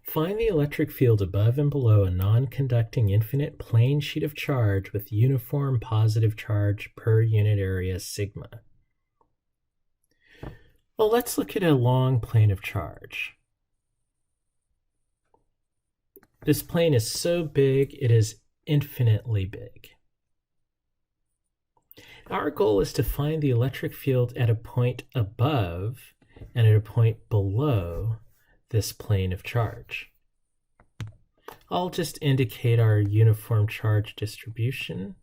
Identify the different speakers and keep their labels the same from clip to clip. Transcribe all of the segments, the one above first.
Speaker 1: Find the electric field above and below a non-conducting infinite plane sheet of charge with uniform positive charge per unit area sigma. Well, let's look at a long plane of charge. This plane is so big, it is infinitely big. Our goal is to find the electric field at a point above and at a point below this plane of charge. I'll just indicate our uniform charge distribution.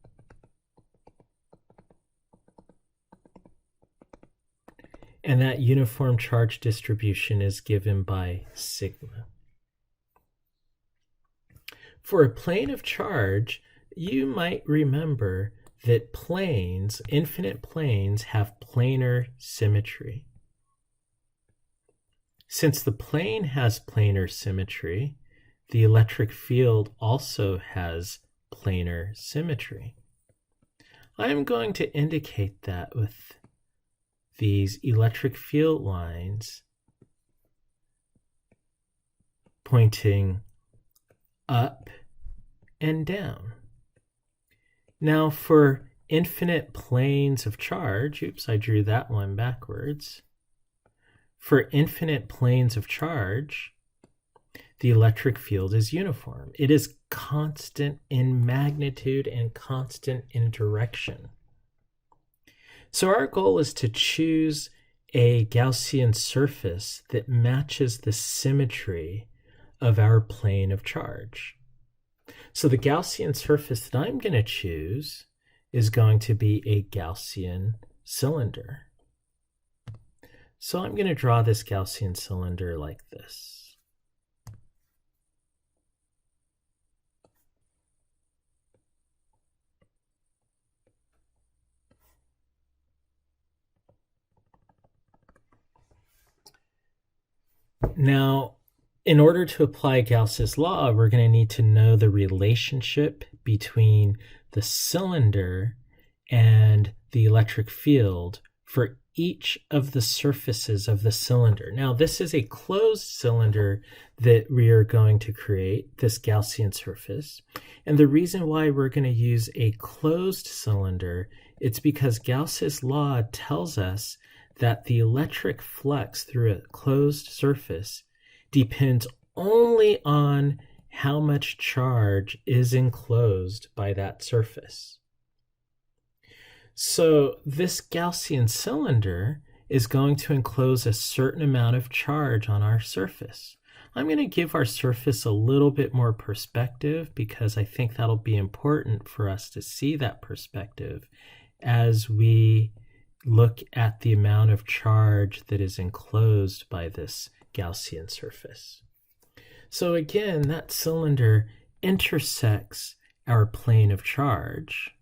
Speaker 1: And that uniform charge distribution is given by sigma. For a plane of charge, you might remember that planes, infinite planes, have planar symmetry. Since the plane has planar symmetry, the electric field also has planar symmetry. I'm going to indicate that with these electric field lines pointing up and down. Now for infinite planes of charge, oops, I drew that one backwards. For infinite planes of charge, the electric field is uniform. It is constant in magnitude and constant in direction. So our goal is to choose a Gaussian surface that matches the symmetry of our plane of charge. So the Gaussian surface that I'm going to choose is going to be a Gaussian cylinder. So I'm going to draw this Gaussian cylinder like this. Now, in order to apply Gauss's law, we're going to need to know the relationship between the cylinder and the electric field for each of the surfaces of the cylinder. Now, this is a closed cylinder that we are going to create, this Gaussian surface. And the reason why we're going to use a closed cylinder, it's because Gauss's law tells us that the electric flux through a closed surface depends only on how much charge is enclosed by that surface. So this Gaussian cylinder is going to enclose a certain amount of charge on our surface. I'm going to give our surface a little bit more perspective because I think that'll be important for us to see that perspective as we look at the amount of charge that is enclosed by this Gaussian surface. So again, that cylinder intersects our plane of charge.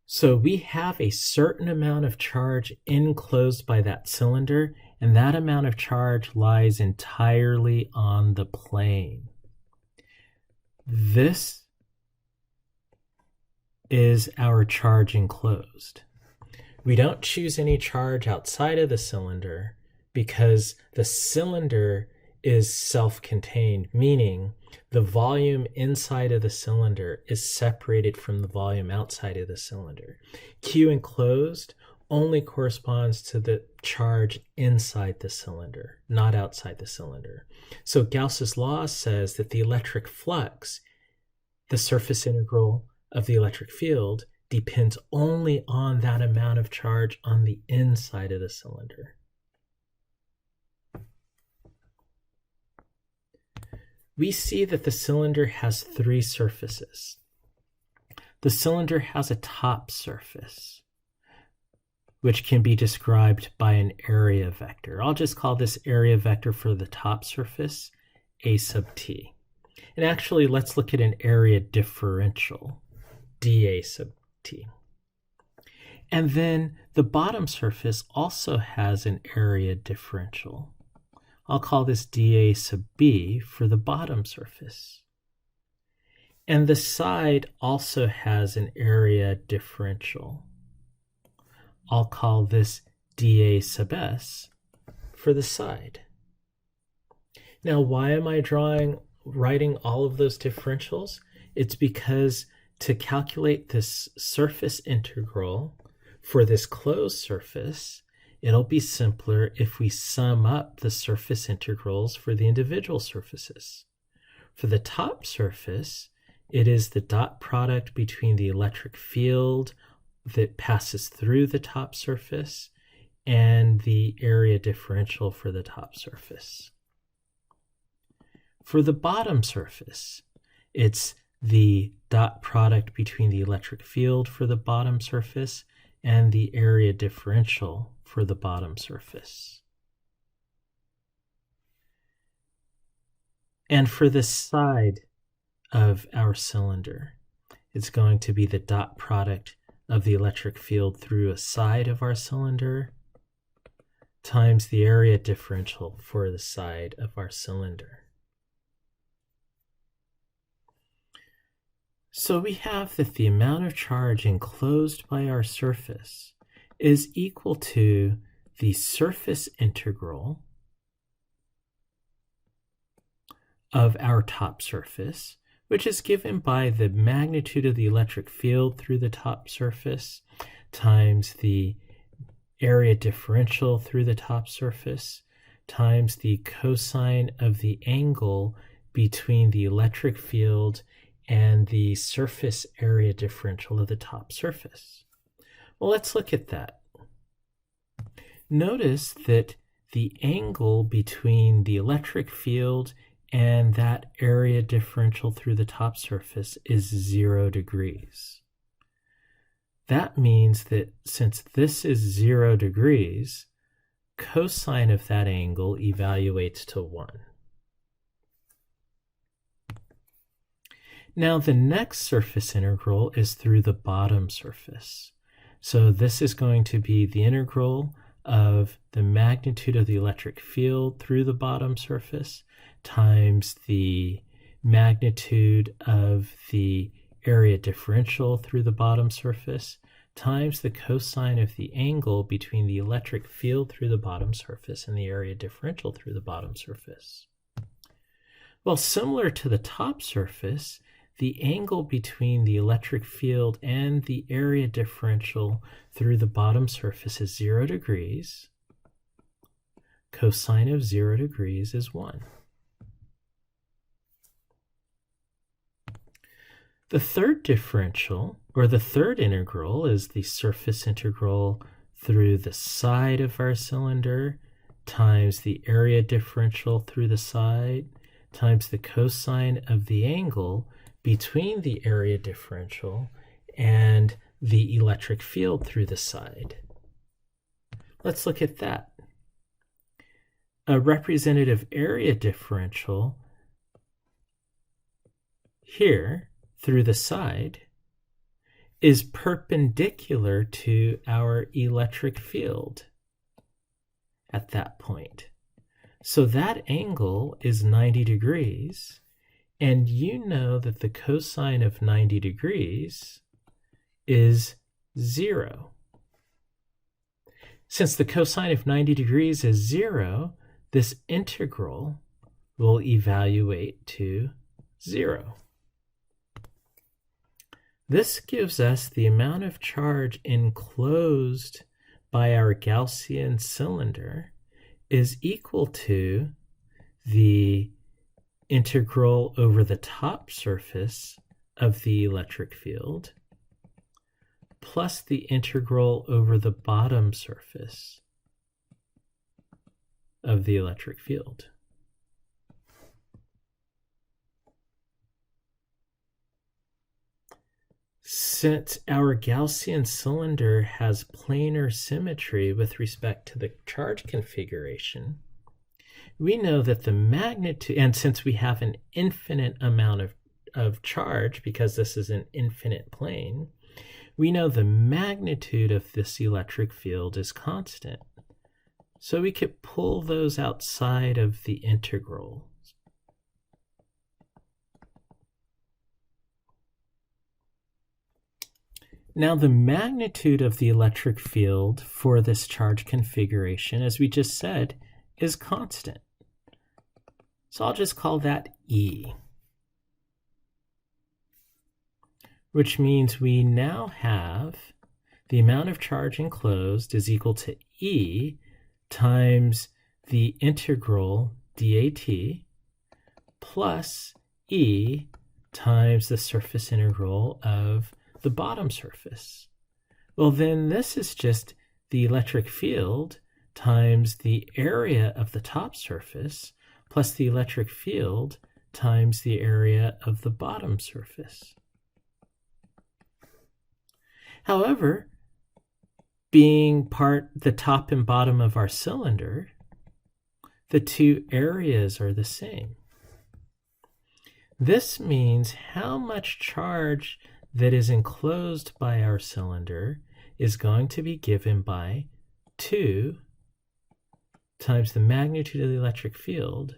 Speaker 1: So we have a certain amount of charge enclosed by that cylinder, and that amount of charge lies entirely on the plane. This is our charge enclosed. We don't choose any charge outside of the cylinder because the cylinder is self-contained, meaning the volume inside of the cylinder is separated from the volume outside of the cylinder. Q enclosed only corresponds to the charge inside the cylinder, not outside the cylinder. So Gauss's law says that the electric flux, the surface integral of the electric field, depends only on that amount of charge on the inside of the cylinder. We see that the cylinder has three surfaces. The cylinder has a top surface, which can be described by an area vector. I'll just call this area vector for the top surface A sub t. And actually, let's look at an area differential, dA sub t. And then the bottom surface also has an area differential. I'll call this dA sub b for the bottom surface. And the side also has an area differential. I'll call this dA sub s for the side. Now, why am I writing all of those differentials? It's because to calculate this surface integral for this closed surface, it'll be simpler if we sum up the surface integrals for the individual surfaces. For the top surface, it is the dot product between the electric field that passes through the top surface and the area differential for the top surface. For the bottom surface, it's the dot product between the electric field for the bottom surface and the area differential for the bottom surface. And for the side of our cylinder, it's going to be the dot product of the electric field through a side of our cylinder times the area differential for the side of our cylinder. So we have that the amount of charge enclosed by our surface is equal to the surface integral of our top surface, which is given by the magnitude of the electric field through the top surface times the area differential through the top surface times the cosine of the angle between the electric field and the surface area differential of the top surface. Well, let's look at that. Notice that the angle between the electric field and that area differential through the top surface is 0 degrees. That means that since this is 0 degrees, cosine of that angle evaluates to 1. Now the next surface integral is through the bottom surface. So this is going to be the integral of the magnitude of the electric field through the bottom surface times the magnitude of the area differential through the bottom surface times the cosine of the angle between the electric field through the bottom surface and the area differential through the bottom surface. Well, similar to the top surface, the angle between the electric field and the area differential through the bottom surface is 0 degrees. Cosine of 0 degrees is 1. The third differential, or the third integral, is the surface integral through the side of our cylinder times the area differential through the side times the cosine of the angle between the area differential and the electric field through the side. Let's look at that. A representative area differential here through the side is perpendicular to our electric field at that point. So that angle is 90 degrees, and you know that the cosine of 90 degrees is 0. Since the cosine of 90 degrees is 0, this integral will evaluate to 0. This gives us the amount of charge enclosed by our Gaussian cylinder is equal to the integral over the top surface of the electric field plus the integral over the bottom surface of the electric field. Since our Gaussian cylinder has planar symmetry with respect to the charge configuration, we know that the magnitude, and since we have an infinite amount of charge, because this is an infinite plane, we know the magnitude of this electric field is constant. So we could pull those outside of the integral. Now the magnitude of the electric field for this charge configuration, as we just said, is constant. So I'll just call that E, which means we now have the amount of charge enclosed is equal to E times the integral dAt plus E times the surface integral of the bottom surface. Well, then this is just the electric field times the area of the top surface plus the electric field times the area of the bottom surface. However, being part the top and bottom of our cylinder, the two areas are the same. This means how much charge that is enclosed by our cylinder is going to be given by 2 times the magnitude of the electric field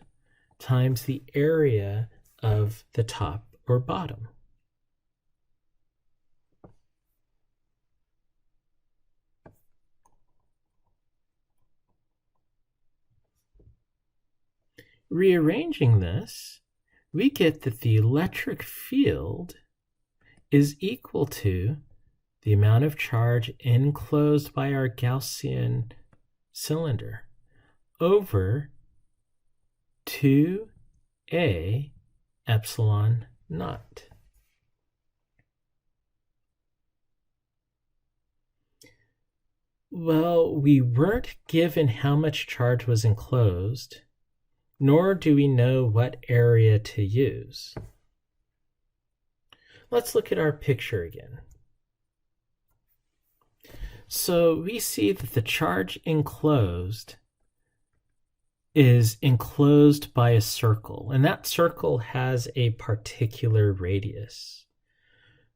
Speaker 1: times the area of the top or bottom. Rearranging this, we get that the electric field is equal to the amount of charge enclosed by our Gaussian cylinder over 2a epsilon naught. Well, we weren't given how much charge was enclosed, nor do we know what area to use. Let's look at our picture again. So we see that the charge enclosed is enclosed by a circle, and that circle has a particular radius.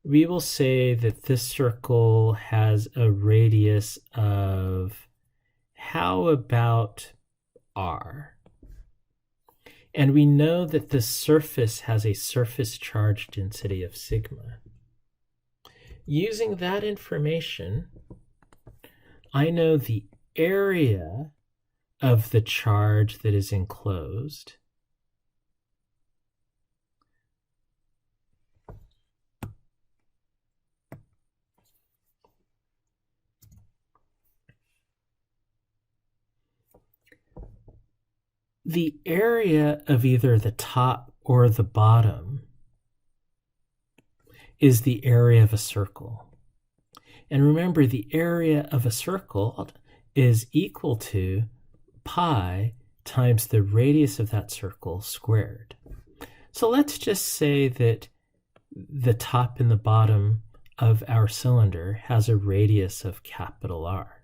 Speaker 1: We will say that this circle has a radius of, how about r? And we know that the surface has a surface charge density of sigma. Using that information, I know the area of the charge that is enclosed. The area of either the top or the bottom is the area of a circle. And remember, the area of a circle is equal to pi times the radius of that circle squared. So let's just say that the top and the bottom of our cylinder has a radius of capital R.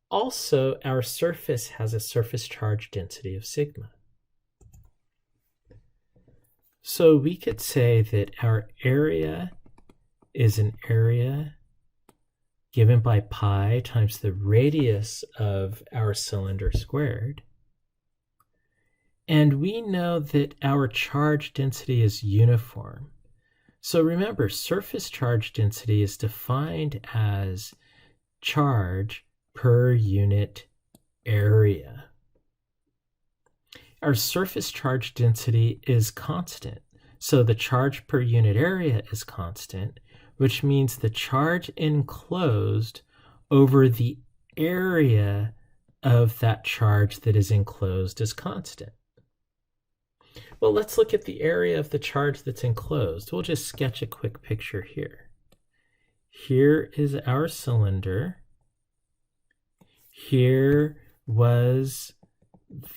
Speaker 1: Also, our surface has a surface charge density of sigma. So we could say that our area is an area given by pi times the radius of our cylinder squared. And we know that our charge density is uniform. So remember, surface charge density is defined as charge per unit area. Our surface charge density is constant, so the charge per unit area is constant, which means the charge enclosed over the area of that charge that is enclosed is constant. Well, let's look at the area of the charge that's enclosed. We'll just sketch a quick picture here. Here is our cylinder. Here was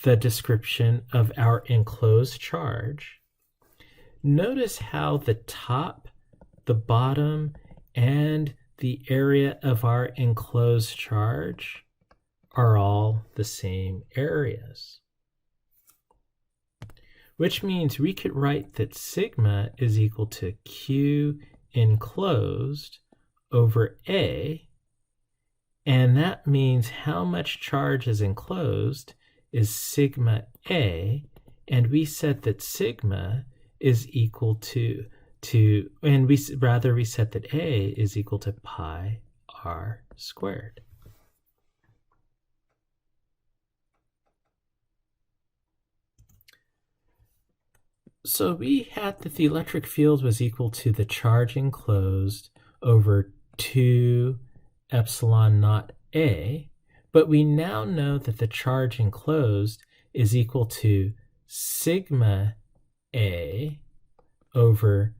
Speaker 1: the description of our enclosed charge. Notice how the top, the bottom, and the area of our enclosed charge are all the same areas. Which means we could write that sigma is equal to Q enclosed over A, and that means how much charge is enclosed is sigma A, and we said that sigma is equal to we said that A is equal to pi r squared. So we had that the electric field was equal to the charge enclosed over 2 epsilon naught A, but we now know that the charge enclosed is equal to sigma A over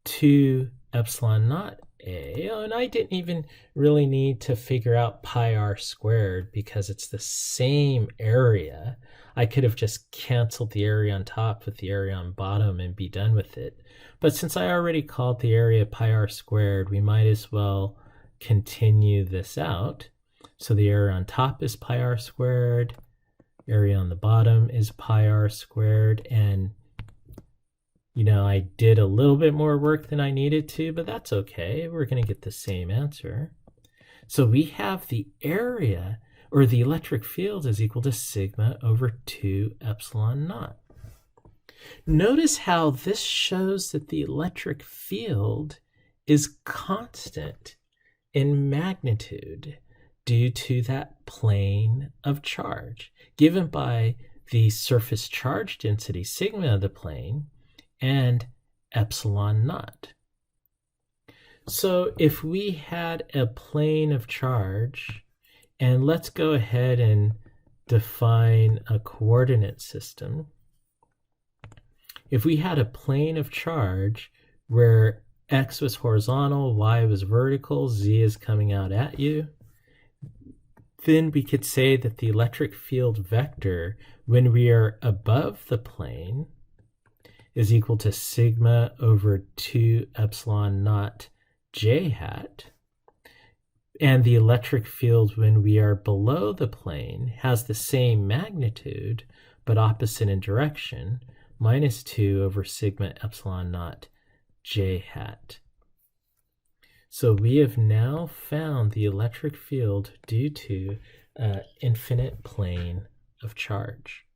Speaker 1: 2 epsilon naught A. Oh, and I didn't even really need to figure out pi r squared because it's the same area. I could have just canceled the area on top with the area on bottom and be done with it. But since I already called the area pi r squared, we might as well continue this out. So the area on top is pi r squared, area on the bottom is pi r squared, and I did a little bit more work than I needed to, but that's okay. We're going to get the same answer. So we have the area, or the electric field, is equal to sigma over 2 epsilon naught. Notice how this shows that the electric field is constant in magnitude due to that plane of charge given by the surface charge density sigma of the plane and epsilon naught. So if we had a plane of charge, and let's go ahead and define a coordinate system. If we had a plane of charge where x was horizontal, y was vertical, z is coming out at you, then we could say that the electric field vector when we are above the plane is equal to sigma over 2 epsilon naught j hat. And the electric field when we are below the plane has the same magnitude, but opposite in direction, minus 2 over sigma epsilon naught j hat. So we have now found the electric field due to an infinite plane of charge.